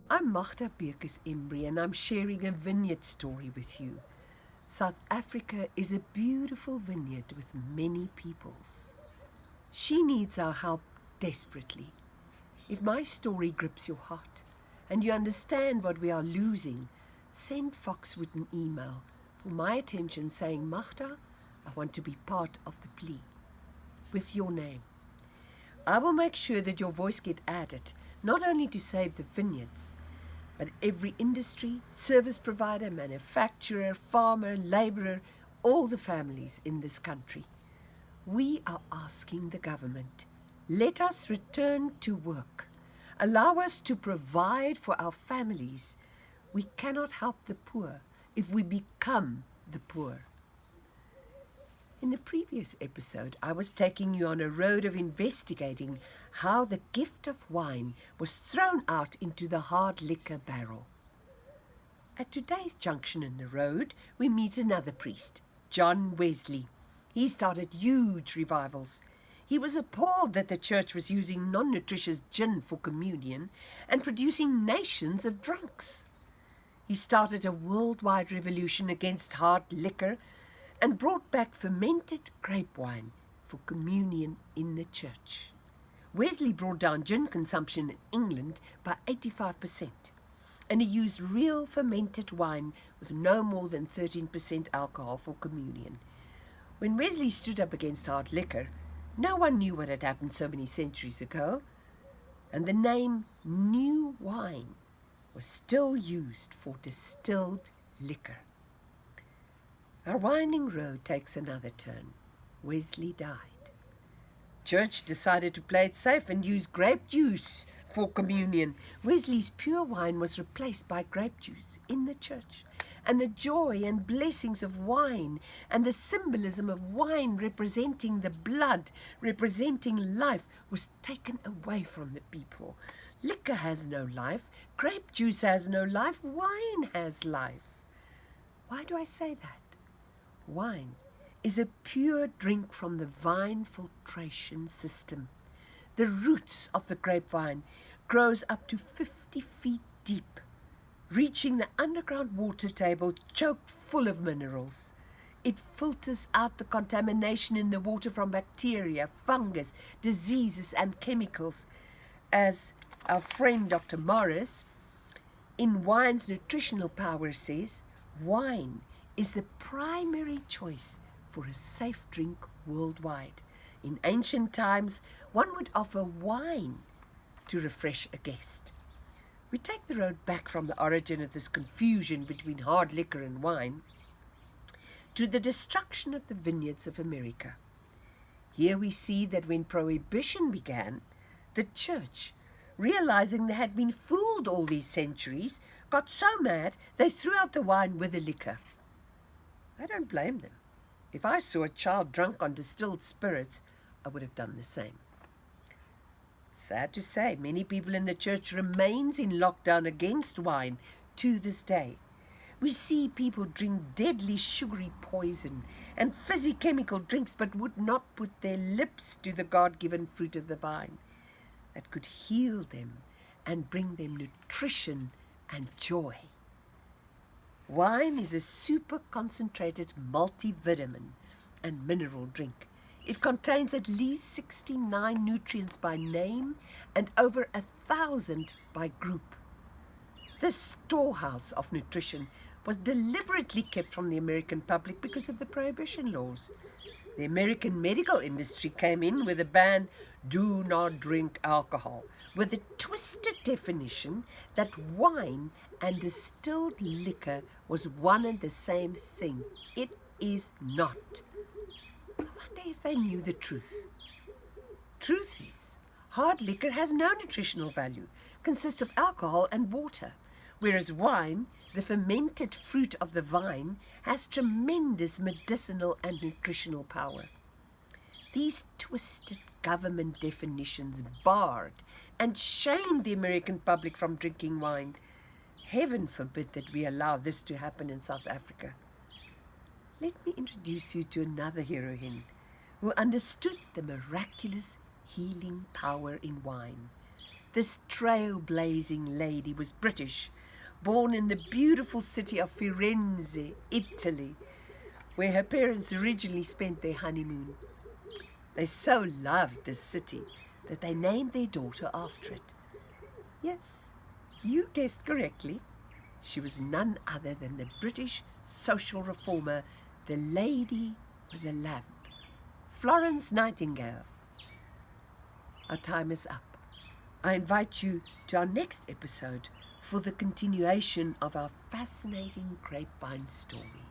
I'm Magda Beukes, and I'm sharing a vineyard story with you. South Africa is a beautiful vineyard with many peoples. She needs our help desperately. If my story grips your heart and you understand what we are losing, send Foxwood an email for my attention saying, Magda, I want to be part of the plea, with your name. I will make sure that your voice gets added, not only to save the vineyards, but every industry, service provider, manufacturer, farmer, labourer, all the families in this country. We are asking the government, let us return to work. Allow us to provide for our families. We cannot help the poor if we become the poor. In the previous episode, I was taking you on a road of investigating how the gift of wine was thrown out into the hard liquor barrel. At today's junction in the road, we meet another priest, John Wesley. He started huge revivals. He was appalled that the church was using non-nutritious gin for communion and producing nations of drunks. He started a worldwide revolution against hard liquor and brought back fermented grape wine for communion in the church. Wesley brought down gin consumption in England by 85%, and he used real fermented wine with no more than 13% alcohol for communion. When Wesley stood up against hard liquor, no one knew what had happened so many centuries ago, and the name new wine was still used for distilled liquor. Our winding road takes another turn. Wesley died. Church decided to play it safe and use grape juice for communion. Wesley's pure wine was replaced by grape juice in the church, and the joy and blessings of wine and the symbolism of wine representing the blood, representing life, was taken away from the people. Liquor has no life. Grape juice has no life. Wine has life. Why do I say that? Wine is a pure drink from the vine filtration system. The roots of the grapevine grows up to 50 feet deep, reaching the underground water table choked full of minerals. It filters out the contamination in the water from bacteria, fungus, diseases, and chemicals. As our friend Dr. Morris in Wine's Nutritional Power says, wine is the primary choice for a safe drink worldwide. In ancient times, one would offer wine to refresh a guest. We take the road back from the origin of this confusion between hard liquor and wine to the destruction of the vineyards of America. Here we see that when Prohibition began, the church, realizing they had been fooled all these centuries, got so mad they threw out the wine with the liquor. I don't blame them. If I saw a child drunk on distilled spirits, I would have done the same. Sad to say, many people in the church remains in lockdown against wine to this day. We see people drink deadly sugary poison and fizzy chemical drinks, but would not put their lips to the God-given fruit of the vine that could heal them and bring them nutrition and joy. Wine is a super concentrated multivitamin and mineral drink. It contains at least 69 nutrients by name and over 1,000 by group. This storehouse of nutrition was deliberately kept from the American public because of the prohibition laws. The American medical industry came in with a ban, do not drink alcohol, with a twisted definition that wine and distilled liquor was one and the same thing. It is not. I wonder if they knew the truth. Truth is, hard liquor has no nutritional value, consists of alcohol and water, whereas wine, the fermented fruit of the vine, has tremendous medicinal and nutritional power. These twisted government definitions barred and shamed the American public from drinking wine. Heaven forbid that we allow this to happen in South Africa. Let me introduce you to another heroine who understood the miraculous healing power in wine. This trailblazing lady was British, born in the beautiful city of Firenze, Italy, where her parents originally spent their honeymoon. They so loved this city that they named their daughter after it. Yes, you guessed correctly. She was none other than the British social reformer, the Lady with a Lamp, Florence Nightingale. Our time is up. I invite you to our next episode for the continuation of our fascinating grapevine story.